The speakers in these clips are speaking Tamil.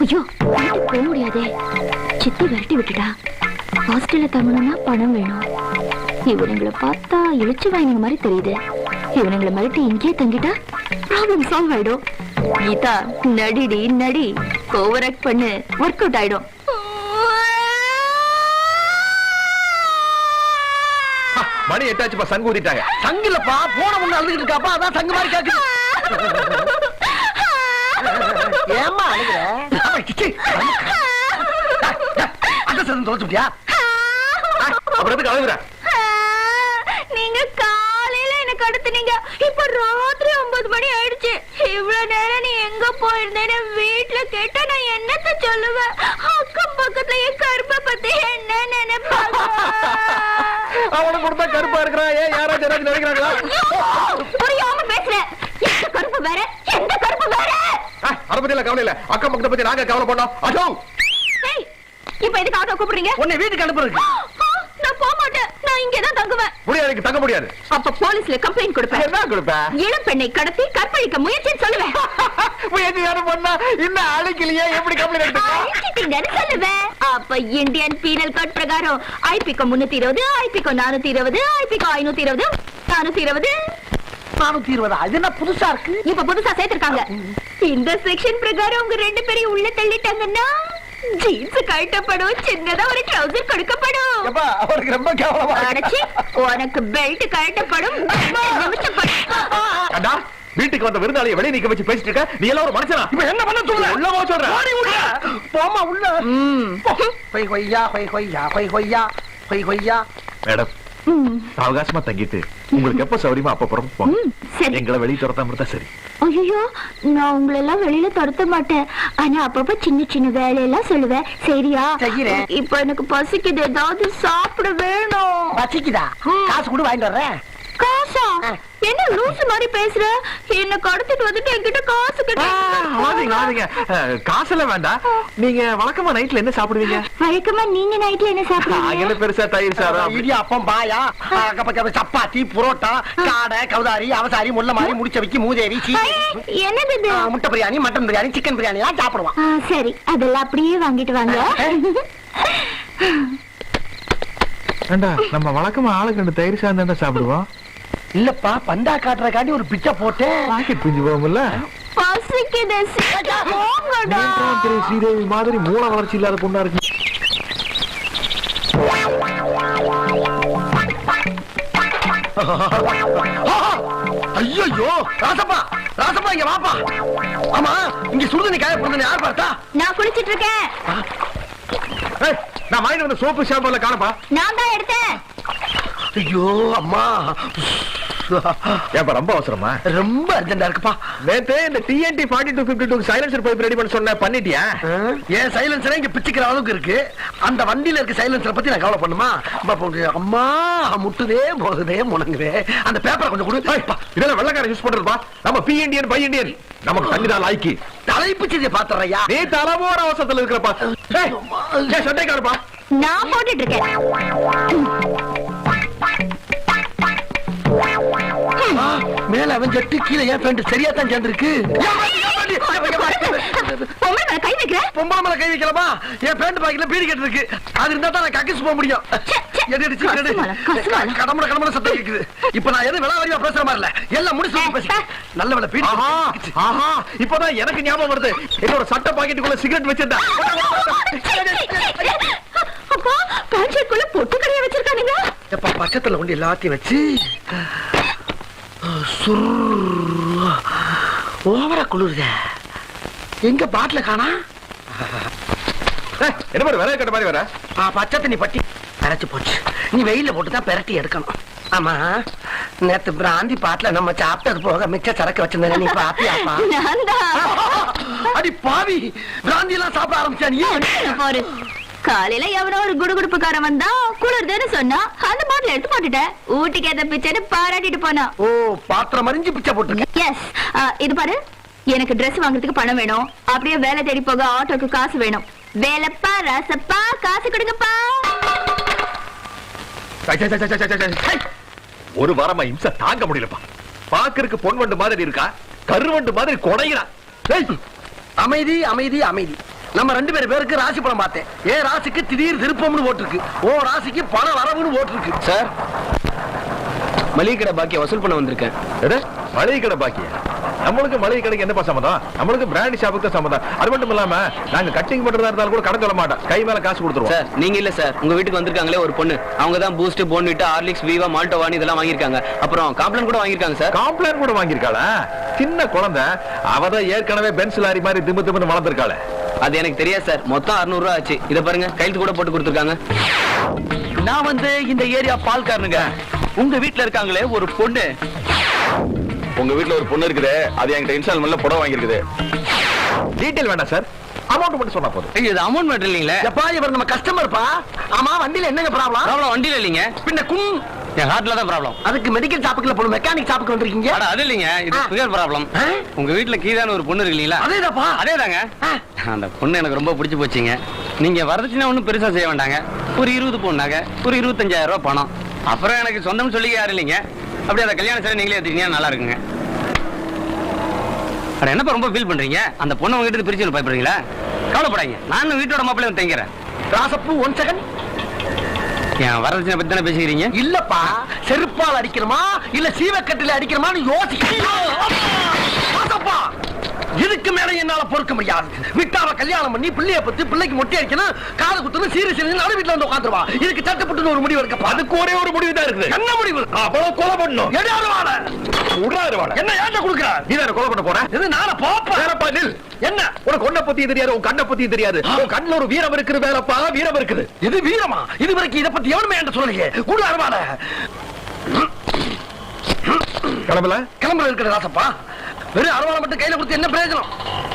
ஐயோ வீட்டுக்கு போக முடியாதே. சித்தி விரட்டி விட்டுட்டா. ஹாஸ்டல்ல தங்கணும்னா பணம் வேணும். இவனுங்களை பார்த்தா இழிச்சு வாங்கின மாதிரி தெரியுது. இவனுங்களை மிரட்டி இங்கேயே தங்கிட்டா ப்ராப்ளம் சால்வ் ஆயிடும். கீதா நடிடி நடி, ஓவர் ஆக்ட் பண்ணு, ஒர்க் அவுட் ஆயிடும். மணி 8 ஆச்சுப்பா, சங்கு ஊதிட்டாங்க. சங்குலப்பா போன முன்ன அழுதுகிட்டு இருக்காப்பா, அதான் சங்கு மாதிரி கேக்குது. ஏம்மா அழுகுற? அந்த சத்தம் தொலைச்சுட்டியா? அப்புறம் எதுக்கு அழுகுற? நீங்க காலையில எனக்கு அடுத்துனீங்க, இப்ப ராத்திரி 9 மணி ஆயிடுச்சு. இவ்வளவு நேரம் நீ எங்க போயிருந்தேன்னு வீட்டுல கேட்டா நான் என்னத்த சொல்லுவேன்? அக்கம் பக்கத்துல என் கருப்பை பத்தி என்ன நினைப்பாங்க? அவனை கொடுத்தா கருப்பா இருக்கிறா. ஏன் யாராச்சும் ஏதாச்சும் நினைக்கிறாங்களா? புரியாம பேசுறேன். எந்த கருப்பு வேற, எந்த கருப்பு வேற? அதை பத்தி எல்லாம் கவலை இல்ல, அக்கம் பக்கத்தை பத்தி நாங்க கவலை பண்ணோம். அதோ இப்ப எதுக்கு ஆட்டோ கூப்பிடுறீங்க? உன்னை வீட்டுக்கு அனுப்புறதுக்கு. நான் போக மாட்டேன், நான் இங்கதான் தங்குவேன். முடியாது, தங்க முடியாது. அப்ப போலீஸ்ல கம்ப்ளைண்ட் கொடுப்பேன். என்ன கொடுப்பேன்? இளம் பெண்ணை கடத்தி கற்பழிக்க முயற்சின்னு சொல்லுவேன். முயற்சி யாரும் பண்ணா இன்னும் அழைக்கலையே, எப்படி கம்ப்ளைண்ட் அழைச்சிட்டீங்கன்னு சொல்லுவேன். அப்ப இந்தியன் பீனல் கோட் பிரகாரம் ஐபிகோ 320, ஐபிகோ 420, ஐபிகோ 520, 420, 420. அது என்ன புதுசா இருக்கு? இப்ப புதுசா சேர்த்திருக்காங்க. இந்த செக்ஷன் பிரகாரம் உங்க 2 பேரையும் உள்ள தள்ளிட்டாங்கன்னா ஜீன்ஸ் கழட்டப்படும், சின்னதா ஒரு ட்ரவுசர் கொடுக்கப்படும். அவருக்கு ரொம்ப கேவலமா. அடச்சி, உனக்கு பெல்ட் கழட்டப்படும். வீட்டுக்கு வந்த விருந்தாளியை வெளியே நிக்க வச்சு பேசிட்டு இருக்க. நீ எல்லாம் ஒரு மனுஷனா? இப்ப என்ன பண்ண சொல்ற? உள்ள போ சொல்ற. போமா உள்ள. ஹொய் ஹொய்யா ஹொய் ஹொய்யா ஹொய் ஹொய்யா ஹொய் ஹொய்யா. மேடம், அவகாசமா தங்கிட்டு உங்களுக்கு எப்ப சௌரியமா அப்ப புறப்போம். எங்களை வெளியே துரத்தாம இருந்தா சரி. ஐயோ, நான் உங்களை எல்லாம் வெளியில துரத்த மாட்டேன். ஆனா அப்பப்ப சின்ன சின்ன வேலையெல்லாம் சொல்லுவேன். சரியா? இப்ப எனக்கு பசிக்குது, ஏதாவது சாப்பிட வேணும். பசிக்குதா? காசு கூட வாங்கிட்டு வர்றேன். காசா? என்ன லூசு மாதிரி பேசுற? என்ன கடத்திட்டு வந்துட்டு என்கிட்ட காசு கேட்டீங்க. காசுல வேண்டாம். நீங்க வழக்கமா நைட்ல என்ன சாப்பிடுவீங்க? வழக்கமா நீங்க நைட்ல என்ன சாப்பிடுவீங்க? பெருசா தயிர் சாதம், இடியாப்பம், பாயா, சப்பாத்தி, புரோட்டா, காடை, கவுதாரி, அவசாரி, முள்ள மாதிரி, முடிச்ச வைக்கி, மூதேவி, என்னது இது? முட்டை பிரியாணி, மட்டன் பிரியாணி, சிக்கன் பிரியாணி எல்லாம் சாப்பிடுவான். சரி, அதெல்லாம் அப்படியே வாங்கிட்டு வாங்க. நம்ம வழக்கமா ஆளுக்கு 2 தயிர் சாதம் சாப்பிடுவோம். இல்லப்பா, பந்தா காட்டுறக்காண்டி ஒரு பிச்சை போட்டேன். பாக்கெட் பிஞ்சு போகும்ல. பசிக்குது, போங்கடா. ஸ்ரீதேவி மாதிரி மூல வளர்ச்சி இல்லாத பொண்ணா இருக்கு. ஐயோ, ராசப்பா, ராசப்பா இங்க வாப்பா. ஆமா, இங்க சுடுதண்ணி காய போடுறது யார் பார்த்தா? நான் குளிச்சிட்டு இருக்கேன். நான் வாங்கிட்டு வந்த சோப்பு ஷாம்புல காணப்பா. நான் தான் எடுத்தேன். ஐயோ அம்மா, ஏப்பா ரொம்ப அவசரமா? ரொம்ப அர்ஜென்டா இருக்குப்பா. நேத்து இந்த TNT 4252 சைலன்சர் பைப் ரெடி பண்ண சொன்ன, பண்ணிட்டியா? ஏன் சைலன்சரே இங்க பிச்சுக்கிற அளவுக்கு இருக்கு. அந்த வண்டியில இருக்க சைலன்சரை பத்தி நான் கவலை பண்ணுமா? அம்மா முட்டுதே போகுதே முணங்குதே. அந்த பேப்பரை கொஞ்சம் கொடு. இதெல்லாம் வெள்ளக்காரன் யூஸ் பண்றதுப்பா. நம்ம PNDN பையண்டியன் நமக்கு தங்கிதா லாய்க்கு. தலைப்பு செய்தியை பாத்துறையா? நீ தலைவோர அவசரத்துல இருக்கிறப்பா. சட்டை காணுப்பா. நான் போட்டுட்டு இருக்கேன். மேல அவன் ஜட்டு, கீழே ஏன் பேண்ட் சரியா தான் சேர்ந்துருக்கு. கை வைக்கிற? பொம்பளை மேல கை வைக்கலாமா? என் பேண்ட் பாக்கெட்ல பீடி கட்டு இருக்கு. அது இருந்தா தான் நான் கக்கிஸ் போக முடியும். கடமட கடமட சத்தம் கேக்குது. இப்ப நான் எது விளாவரியா பேசுற மாதிரி இல்ல, எல்லாம் முடிச்சு பேச. நல்ல வேலை பீடி. ஆஹா, இப்பதான் எனக்கு ஞாபகம் வருது. என்னோட சட்டை பாக்கெட்டுக்குள்ள சிகரெட் வச்சிருந்தா. அப்பா, பாக்கெட்டுக்குள்ள பொட்டு கடையா வச்சிருக்கானுங்க. எப்ப பக்கத்துல கொண்டு எல்லாத்தையும் வச்சு ஓவரா குளிருத. எங்க பாட்டில காணா? என்ன மாதிரி வேற கட்ட மாதிரி வர? பச்சை தண்ணி பட்டி கரைச்சு போச்சு. நீ வெயில போட்டுதான் பெரட்டி எடுக்கணும். ஆமா, நேத்து பிராந்தி பாட்டில நம்ம சாப்பிட்டது போக மிச்ச சரக்கு வச்சிருந்தேன். நீ பாத்தியாப்பா? அடி பாவி, பிராந்தி எல்லாம் சாப்பிட ஆரம்பிச்சா நீ? காலையில எவனோ ஒரு குடுகுடுப்புக்காரன் வந்தா குளிர்துன்னு சொன்னா அந்த பாட்டில் எடுத்து போட்டுட்டேன். ஊட்டிக்கு ஏத்த பிச்சைன்னு பாராட்டிட்டு போனா. ஓ, பாத்திரம் மறிஞ்சு பிச்சை போட்டு. எஸ், இது பாரு, எனக்கு Dress வாங்குறதுக்கு பணம் வேணும். அப்படியே வேலை தேடி போக ஆட்டோக்கு காசு வேணும். வேலைப்பா ரசப்பா, காசு கொடுங்கப்பா. ஒரு வாரமா இம்சை தாங்க முடியலப்பா. பாக்குறதுக்கு பொன் வண்டு மாதிரி இருக்கா, கருவண்டு மாதிரி கொடைகிறா. அமைதி அமைதி அமைதி. நம்ம 2 பேருக்கு ராசி படம் பார்த்தேன். ஏன் ராசிக்கு திடீர் திருப்பம்னு போட்டிருக்கு, ஓ ராசிக்கு பண வரவுன்னு போட்டிருக்கு. சார், மளிகை கடை பாக்கிய வசூல் பண்ண வந்திருக்கேன். மளிகை கடை பாக்கியா? நம்மளுக்கு மளிகை கடைக்கு என்னப்பா சம்மதம்? நம்மளுக்கு பிராண்ட் ஷாப்புக்கு தான் சம்மதம். அது மட்டும் இல்லாம நாங்க கட்டிங் பண்றதா இருந்தாலும் கூட கடன் சொல்ல மாட்டோம், கை மேல காசு கொடுத்துருவோம். சார், நீங்க இல்ல சார், உங்க வீட்டுக்கு வந்திருக்காங்களே ஒரு பொண்ணு, அவங்க தான் பூஸ்ட், போன்விட்டா, ஹார்லிக்ஸ், வீவா, மால்டோவானி இதெல்லாம் வாங்கியிருக்காங்க. அப்புறம் காம்ப்ளான் கூட வாங்கியிருக்காங்க சார். காம்ப்ளான் கூட வாங்கியிருக்காளா? சின்ன குழந்தை, அவதான் ஏற்கனவே பென்ஸ் லாரி மாதிரி திம்பு திம்புன்னு வளர்ந்துருக்காளே. அது எனக்கு தெரியாது சார். மொத்தம் 600 ரூபா ஆச்சு. இத பாருங்க, கையெழுத்து கூட போட்டு கொடுத்துருக்காங்க. நான் வந்து இந்த ஏரியா பால்காரனுங்க. உங்க வீட்டுல இருக்காங்களே ஒரு பொண்ணு. உங்க வீட்டுல ஒரு பொண்ணு இருக்குது, அது என்கிட்ட இன்ஸ்டால்மெண்ட்ல புடவை வாங்கியிருக்குது. டீடைல் வேண்டாம் சார், அமௌண்ட் மட்டும் சொன்னா போதும். இது அமௌண்ட் மட்டும் இல்லீங்களே. எப்பா இவர் நம்ம கஸ்டமர்ப்பா. ஆமா, வண்டியில என்னங்க ப்ராப்ளம்? ப்ராப்ளம் வண்டியில இல்லீங்க, பின்ன கும். என் ஹார்ட்ல தான் ப்ராப்ளம். அதுக்கு மெடிக்கல் ஷாப்புக்குள்ள போணும், மெக்கானிக் ஷாப்புக்கு வந்திருக்கீங்க. அட அது இல்லீங்க, இது சுகர் ப்ராப்ளம். உங்க வீட்டுல கீதான ஒரு பொண்ணு இருக்கு இல்லீங்களா? அதேதாப்பா. அதேதாங்க. அந்த பொண்ணு எனக்கு ரொம்ப பிடிச்சு போச்சுங்க. நீங்க வரதுச்சுன்னா ஒன்றும் பெருசா செய்ய வேண்டாங்க. ஒரு 20 பொண்ணாக ஒரு 25,000 ரூபாய் பணம். அப்புறம் எனக்கு சொந்தம் சொல்லி யாரும் இல்லைங்க. அப்படியே அந்த கல்யாண சேலை நீங்களே எடுத்துக்கிட்டீங்கன்னா நல்லா இருக்குங்க. அட என்னப்பா ரொம்ப ஃபீல் பண்றீங்க? அந்த பொண்ணு உங்ககிட்ட பிரிச்சு பயப்படுறீங்களா? கவலைப்படாங்க, நானும் வீட்டோட மாப்பிள்ளை வந்து தங்கிறேன். ராசப்பு 1 செகண்ட். என் வரதட்சணை பத்தி தானே பேசிக்கிறீங்க? இல்லப்பா, செருப்பால் அடிக்கிறமா இல்ல சீவக்கட்டில அடிக்கிறமான்னு யோசிக்கப்பா. இதுக்கு மேல என்னால பொறுக்க முடியாது. விட்டாவ கல்யாணம் பண்ணி பிள்ளைய பத்தி பிள்ளைக்கு மொட்டை அடிக்கணும், காது குத்தணும், சீரியஸ் நடு வீட்டுல வந்து உட்காந்துருவா. இதுக்கு தட்டுப்பட்டு ஒரு முடிவு இருக்கப்பா. அதுக்கு ஒரே ஒரு முடிவு தான் இருக்குது. என்ன முடிவு? அவ்வளவு கொலை பண்ணணும். என்ன ஏட்ட குடுக்குற? நீ வேற கொலை பண்ண போற? இது நான பாப்பா. வேறப்பா நில். என்ன உனக்கு ஒன்ன பத்தி தெரியாது, உன் கண்ணை பத்தி தெரியாது. உன் கண்ணுல ஒரு வீரம் இருக்குது வேறப்பா, வீரம் இருக்குது. இது வீரமா? இது வரைக்கும் இத பத்தி எவனுமே என்கிட்ட சொல்லலையே. கூட அறுவாட கிளம்புல இருக்கிற ராசப்பா. வெறும் அறுவாலை மட்டும் கையில கொடுத்து என்ன பிரயோஜனம்?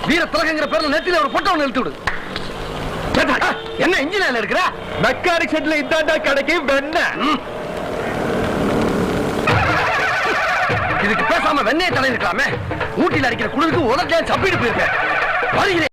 வீர திலகங்கிற பேர்ல நெத்தில ஒரு பொட்டை ஒண்ணு இழுத்து விடு. என்ன இன்ஜினியர்ல இருக்கிற? மெக்கானிக் செட்ல இதாண்டா கடைக்கு வெண்ண. இதுக்கு பேசாம வெண்ணெய் தலை இருக்கலாமே. ஊட்டியில் அடிக்கிற குளிருக்கு உலக சப்பிட்டு போயிருப்பேன். வருகிறேன்.